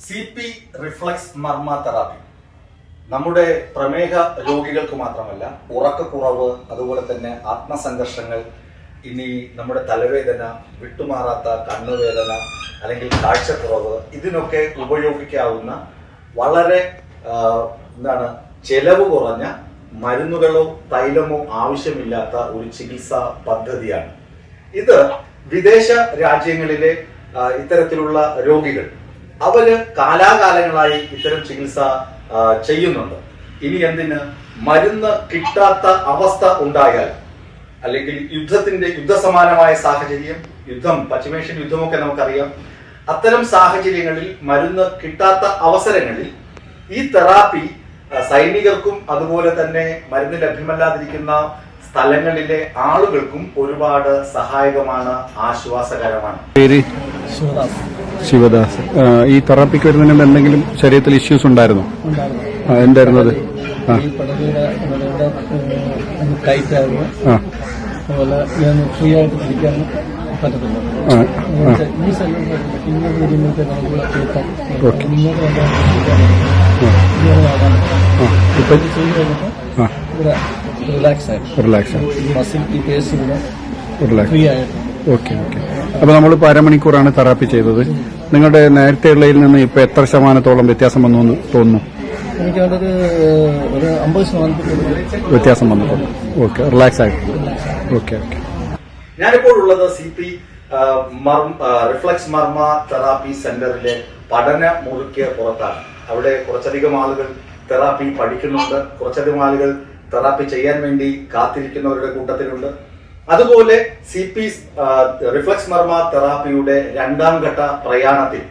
CP reflux മർമ്മ therapy നമ്മുടെ പ്രമേഹ രോഗികൾക്ക് മാത്രമല്ല, ഉറക്കക്കുറവ്, അതുപോലെ തന്നെ ആത്മസംഘർഷങ്ങൾ, ഇനി നമ്മുടെ തലവേദന, വിട്ടുമാറാത്ത കണ്ണുവേദന അല്ലെങ്കിൽ കാഴ്ചക്കുറവ്, ഇതിനൊക്കെ ഉപയോഗിക്കാവുന്ന വളരെ ചെലവ് കുറഞ്ഞ മരുന്നുകളോ തൈലമോ ആവശ്യമില്ലാത്ത ഒരു ചികിത്സാ പദ്ധതിയാണ് ഇത്. വിദേശ രാജ്യങ്ങളിലെ ഇത്തരത്തിലുള്ള രോഗികൾ അവര് കാലാകാലങ്ങളായി ഇത്തരം ചികിത്സ ചെയ്യുന്നുണ്ട്. ഇനി എന്തിന് മരുന്ന് കിട്ടാത്ത അവസ്ഥ ഉണ്ടായാൽ, അല്ലെങ്കിൽ യുദ്ധസമാനമായ സാഹചര്യം, പശ്ചിമേഷ്യൻ യുദ്ധമൊക്കെ നമുക്കറിയാം, അത്തരം സാഹചര്യങ്ങളിൽ മരുന്ന് കിട്ടാത്ത അവസരങ്ങളിൽ ഈ തെറാപ്പി സൈനികർക്കും അതുപോലെ തന്നെ മരുന്ന് ലഭ്യമല്ലാതിരിക്കുന്ന സ്ഥലങ്ങളിലെ ആളുകൾക്കും ഒരുപാട് സഹായകമാണ്, ആശ്വാസകരമാണ്. പേര് ശിവദാസ്. ഈ തെറാപ്പിക്ക് വരുന്നതിന് എന്തെങ്കിലും ശരീരത്തിൽ ഇഷ്യൂസ് ഉണ്ടായിരുന്നോ? എന്തായിരുന്നത്? അതുപോലെ ഫ്രീ ആയിട്ട് പിടിക്കാൻ പറ്റത്തില്ല. ഈ റിലാക്സ് മസിൽ ഈ പേസ് ഫ്രീ ആയിട്ട്. ഓക്കെ. അപ്പൊ നമ്മളിപ്പോ അരമണിക്കൂറാണ് തെറാപ്പി ചെയ്തത്. നിങ്ങളുടെ നേരത്തെ ഉള്ളതിൽ നിന്ന് ഇപ്പൊ എത്ര ശതമാനത്തോളം വ്യത്യാസം വന്നു എന്ന് തോന്നുന്നു? എനിക്ക് ഒരു 50% വ്യത്യാസം വന്നിട്ടുണ്ട്. ഓക്കെ, റിലാക്സ് ആയിട്ട്. ഓക്കെ. ഞാനിപ്പോൾ ഉള്ളത് CP റിഫ്ലക്സ് മർമ്മ തെറാപ്പി സെന്ററിലെ പഠന മുറിക്ക് പുറത്താണ്. അവിടെ കുറച്ചധികം ആളുകൾ തെറാപ്പി പഠിക്കുന്നുണ്ട്, കുറച്ചധികം ആളുകൾ തെറാപ്പി ചെയ്യാൻ വേണ്ടി കാത്തിരിക്കുന്നവരുടെ കൂട്ടത്തിലുണ്ട്. അതുപോലെ CP റിഫ്ലക്സ് മർമ്മ തെറാപ്പിയുടെ 2ാം ഘട്ട പ്രയാണത്തിൽ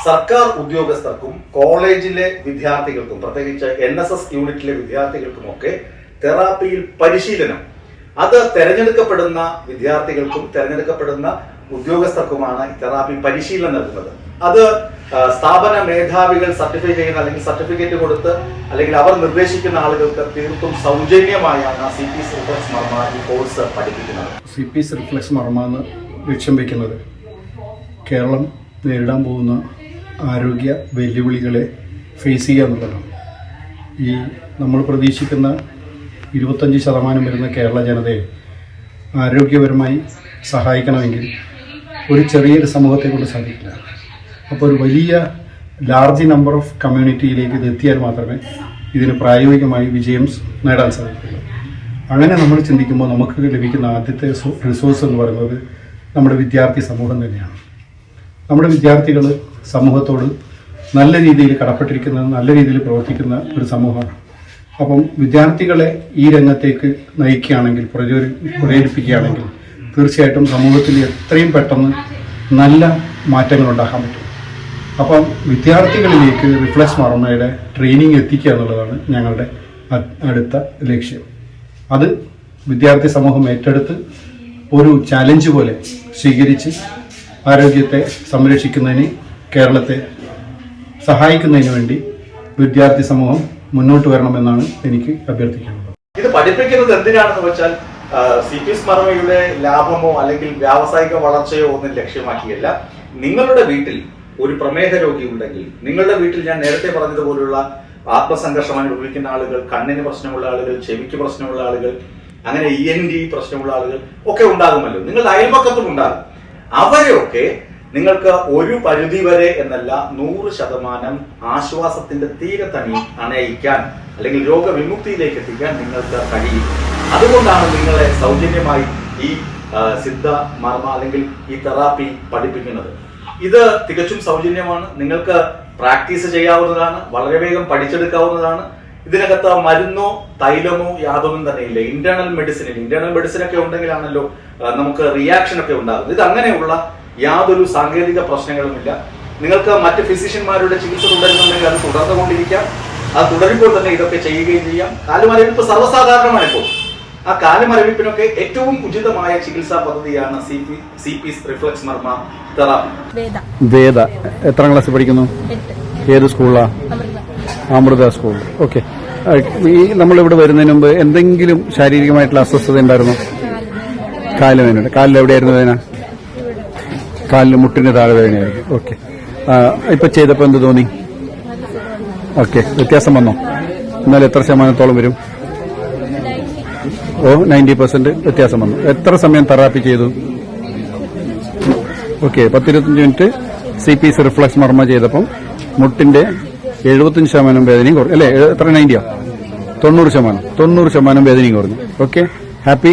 സർക്കാർ ഉദ്യോഗസ്ഥർക്കും കോളേജിലെ വിദ്യാർത്ഥികൾക്കും, പ്രത്യേകിച്ച് NSS യൂണിറ്റിലെ വിദ്യാർത്ഥികൾക്കുമൊക്കെ തെറാപ്പിയിൽ പരിശീലനം, അത് തെരഞ്ഞെടുക്കപ്പെടുന്ന വിദ്യാർത്ഥികൾക്കും തെരഞ്ഞെടുക്കപ്പെടുന്ന ഉദ്യോഗസ്ഥർക്കുമാണ് ഈ തെറാപ്പി പരിശീലനം നൽകുന്നത്. അത് സ്ഥാപന മേധാവികൾ സർട്ടിഫൈ ചെയ്യുന്ന അല്ലെങ്കിൽ സർട്ടിഫിക്കറ്റ് കൊടുത്ത് അല്ലെങ്കിൽ അവർ നിർദ്ദേശിക്കുന്ന ആളുകൾക്ക് തീർത്തും സൗജന്യമായാണ് CP റിഫ്ലക്സ് മർമ്മ ഈ കോഴ്സ് പഠിപ്പിക്കുന്നത്. CP റിഫ്ലക്സ് മർമ്മ എന്ന് ലക്ഷ്യം വയ്ക്കുന്നത് കേരളം നേരിടാൻ പോകുന്ന ആരോഗ്യ വെല്ലുവിളികളെ ഫേസ് ചെയ്യുക എന്നുള്ളതാണ്. ഈ നമ്മൾ പ്രതീക്ഷിക്കുന്ന 25% വരുന്ന കേരള ജനതയെ ആരോഗ്യപരമായി സഹായിക്കണമെങ്കിൽ ഒരു ചെറിയൊരു സമൂഹത്തെ കൊണ്ട് സാധിക്കില്ല. അപ്പോൾ ഒരു വലിയ ലാർജ് നമ്പർ ഓഫ് കമ്മ്യൂണിറ്റിയിലേക്ക് ഇത് എത്തിയാൽ മാത്രമേ ഇതിന് പ്രായോഗികമായി വിജയം നേടാൻ സാധിക്കുള്ളൂ. അങ്ങനെ നമ്മൾ ചിന്തിക്കുമ്പോൾ നമുക്ക് ലഭിക്കുന്ന ആദ്യത്തെ റിസോഴ്സ് എന്ന് പറയുന്നത് നമ്മുടെ വിദ്യാർത്ഥി സമൂഹം തന്നെയാണ്. നമ്മുടെ വിദ്യാർത്ഥികൾ സമൂഹത്തോട് നല്ല രീതിയിൽ കടപ്പെട്ടിരിക്കുന്ന, നല്ല രീതിയിൽ പ്രവർത്തിക്കുന്ന ഒരു സമൂഹമാണ്. അപ്പം വിദ്യാർത്ഥികളെ ഈ രംഗത്തേക്ക് നയിക്കുകയാണെങ്കിൽ, പ്രേരിപ്പിക്കുകയാണെങ്കിൽ തീർച്ചയായിട്ടും സമൂഹത്തിൽ എത്രയും പെട്ടെന്ന് നല്ല മാറ്റങ്ങൾ ഉണ്ടാക്കാൻ പറ്റും. അപ്പം വിദ്യാർത്ഥികളിലേക്ക് റിഫ്ലക്സ് മർമ്മയുടെ ട്രെയിനിങ് എത്തിക്കുക എന്നുള്ളതാണ് ഞങ്ങളുടെ അടുത്ത ലക്ഷ്യം. അത് വിദ്യാർത്ഥി സമൂഹം ഏറ്റെടുത്ത് ഒരു ചാലഞ്ച് പോലെ സ്വീകരിച്ച് ആരോഗ്യത്തെ സംരക്ഷിക്കുന്നതിന്, കേരളത്തെ സഹായിക്കുന്നതിന് വേണ്ടി വിദ്യാർത്ഥി സമൂഹം മുന്നോട്ട് വരണമെന്നാണ് എനിക്ക് അഭ്യർത്ഥിക്കുന്നത്. ഇത് പഠിപ്പിക്കുന്നത് എന്തിനാണെന്ന് വെച്ചാൽ CP മർമ്മയുടെ ലാഭമോ അല്ലെങ്കിൽ വ്യാവസായിക വളർച്ചയോ ഒന്നും ലക്ഷ്യമാക്കിയല്ല. നിങ്ങളുടെ വീട്ടിൽ ഒരു പ്രമേഹ രോഗി ഉണ്ടെങ്കിൽ, നിങ്ങളുടെ വീട്ടിൽ ഞാൻ നേരത്തെ പറഞ്ഞതുപോലുള്ള ആത്മസംഘർഷം അനുഭവിക്കുന്ന ആളുകൾ, കണ്ണിന് പ്രശ്നമുള്ള ആളുകൾ, ചെവിക്ക് പ്രശ്നമുള്ള ആളുകൾ, അങ്ങനെ ENT പ്രശ്നമുള്ള ആളുകൾ ഒക്കെ ഉണ്ടാകുമല്ലോ. നിങ്ങളുടെ അയൽപക്കത്തും ഉണ്ടാകും. അവരെയൊക്കെ നിങ്ങൾക്ക് ഒരു പരിധി വരെ എന്നല്ല 100% ആശ്വാസത്തിന്റെ തീരത്തണി അണയിക്കാൻ അല്ലെങ്കിൽ രോഗവിമുക്തിയിലേക്ക് എത്തിക്കാൻ നിങ്ങൾക്ക് കഴിയും. അതുകൊണ്ടാണ് നിങ്ങളെ സൗജന്യമായി ഈ സിദ്ധ മർമ്മ അല്ലെങ്കിൽ ഈ തെറാപ്പി പഠിപ്പിക്കുന്നത്. ഇത് തികച്ചും സൗജന്യമാണ്. നിങ്ങൾക്ക് പ്രാക്ടീസ് ചെയ്യാവുന്നതാണ്, വളരെ വേഗം പഠിച്ചെടുക്കാവുന്നതാണ്. ഇതിനകത്ത് മരുന്നോ തൈലമോ യാതൊന്നും തന്നെയില്ല. ഇന്റേണൽ മെഡിസിനൊക്കെ ഉണ്ടെങ്കിലാണല്ലോ നമുക്ക് റിയാക്ഷൻ ഒക്കെ ഉണ്ടാകുന്നത്. ഇത് അങ്ങനെയുള്ള യാതൊരു സാങ്കേതിക പ്രശ്നങ്ങളുമില്ല. നിങ്ങൾക്ക് മറ്റ് ഫിസിഷ്യന്മാരുടെ ചികിത്സ തുടരുന്നുണ്ടെങ്കിൽ അത് തുടർന്നുകൊണ്ടിരിക്കാം. അത് തുടരുമ്പോൾ തന്നെ ഇതൊക്കെ ചെയ്യുകയും ചെയ്യാം. കാലുമരവിപ്പ് സർവ്വസാധാരണമാണ്. ഇപ്പോൾ ആ കാലുമരവിപ്പിനൊക്കെ ഏറ്റവും ഉചിതമായ ചികിത്സാ പദ്ധതിയാണ് CP റിഫ്ലക്സ് മർമ്മ തെറാപ്പി. വേദ എത്രാം ക്ലാസ്സിൽ പഠിക്കുന്നു? ഏത് സ്കൂളാ? അമൃത സ്കൂൾ. ഓക്കെ. ഈ നമ്മളിവിടെ വരുന്നതിന് മുമ്പ് എന്തെങ്കിലും ശാരീരികമായിട്ടുള്ള അസ്വസ്ഥത ഉണ്ടായിരുന്നോ? കാല് വേദന. കാലിൽ എവിടെയായിരുന്നു വേദന? കാലിന് മുട്ടിന് താഴെ വേദനയായിരിക്കും. ഓക്കെ. ഇപ്പൊ ചെയ്തപ്പോ എന്ത് തോന്നി? ഓക്കെ, വ്യത്യാസം വന്നോ? എന്നാൽ എത്ര ശതമാനത്തോളം വരും? 90% വ്യത്യാസം വന്നു. എത്ര സമയം തെറാപ്പി ചെയ്തു? ഓക്കെ, 10-25 മിനിറ്റ് CPC റിഫ്ലക്സ് മർമ്മ ചെയ്തപ്പം മുട്ടിന്റെ 75% വേദനയും കുറഞ്ഞു അല്ലേ? എത്ര? 90യോ? 90% വേദനയും കുറഞ്ഞു. Okay, happy?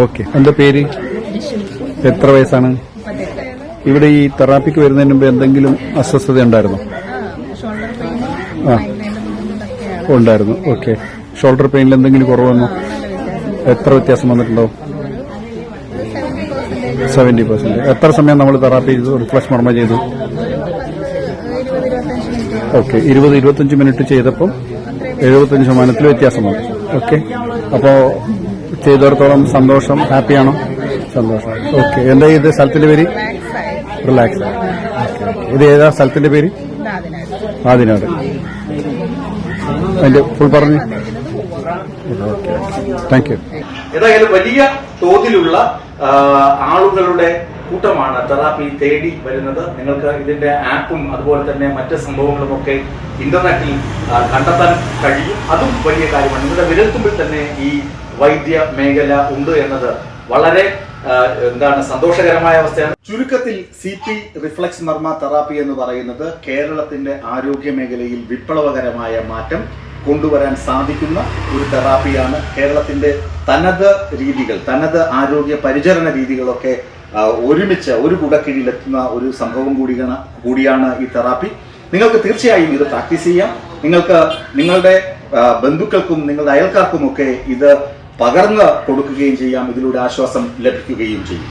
ഓക്കെ. എന്താ പേര്? എത്ര വയസ്സാണ്? ഇവിടെ ഈ തെറാപ്പിക്ക് വരുന്നതിന് മുമ്പ് എന്തെങ്കിലും അസ്വസ്ഥത ഉണ്ടായിരുന്നോ? ഉണ്ടായിരുന്നു. ഓക്കെ, ഷോൾഡർ പെയിനിൽ എന്തെങ്കിലും കുറവ് വന്നോ? എത്ര വ്യത്യാസം വന്നിട്ടുണ്ടോ? 70%. എത്ര സമയം നമ്മൾ തെറാപ്പി ചെയ്തു, റിഫ്ലക്സ് മർമ്മ ചെയ്തു? ഓക്കെ, 20-25 മിനിറ്റ് ചെയ്തപ്പം 75% വ്യത്യാസം വന്നു. ഓക്കെ, അപ്പോ ചെയ്തോടത്തോളം സന്തോഷം, ഹാപ്പിയാണോ? സന്തോഷം. ഓക്കെ, എന്താ ഇത് സ്ഥലത്തിന്റെ പേര്? റിലാക്സ്. ഇത് ഏതാ സ്ഥലത്തിന്റെ പേര്? ആദിനാട്. അതിന്റെ ഫുൾ പറഞ്ഞു. Thank you. ഏതായാലും വലിയ തോതിലുള്ള ആളുകളുടെ കൂട്ടമാണ് തെറാപ്പി തേടി വരുന്നത്. നിങ്ങൾക്ക് ഇതിന്റെ ആപ്പും അതുപോലെ തന്നെ മറ്റ് സംഭവങ്ങളുമൊക്കെ ഇന്റർനെറ്റിൽ കണ്ടെത്താൻ കഴിയും. അതും വലിയ കാര്യമാണ്. നിങ്ങളുടെ വിരൽത്തുമ്പിൽ തന്നെ ഈ വൈദ്യ മേഖല ഉണ്ട് എന്നത് വളരെ സന്തോഷകരമായ അവസ്ഥയാണ്. ചുരുക്കത്തിൽ CP റിഫ്ലക്സ് മർമ്മ തെറാപ്പി എന്ന് പറയുന്നത് കേരളത്തിന്റെ ആരോഗ്യ മേഖലയിൽ വിപ്ലവകരമായ മാറ്റം കൊണ്ടുവരാൻ സാധിക്കുന്ന ഒരു തെറാപ്പിയാണ്. കേരളത്തിന്റെ തനത് രീതികൾ, തനത് ആരോഗ്യ പരിചരണ രീതികളൊക്കെ ഒരുമിച്ച് ഒരു കുടക്കീഴിലെത്തുന്ന ഒരു സംഭവം കൂടിയാണ് ഈ തെറാപ്പി. നിങ്ങൾക്ക് തീർച്ചയായും ഇത് പ്രാക്ടീസ് ചെയ്യാം. നിങ്ങൾക്ക് നിങ്ങളുടെ ബന്ധുക്കൾക്കും നിങ്ങളുടെ അയൽക്കാർക്കുമൊക്കെ ഇത് പകർന്ന് കൊടുക്കുകയും ചെയ്യാം. ഇതിലൂടെ ആശ്വാസം ലഭിക്കുകയും ചെയ്യും.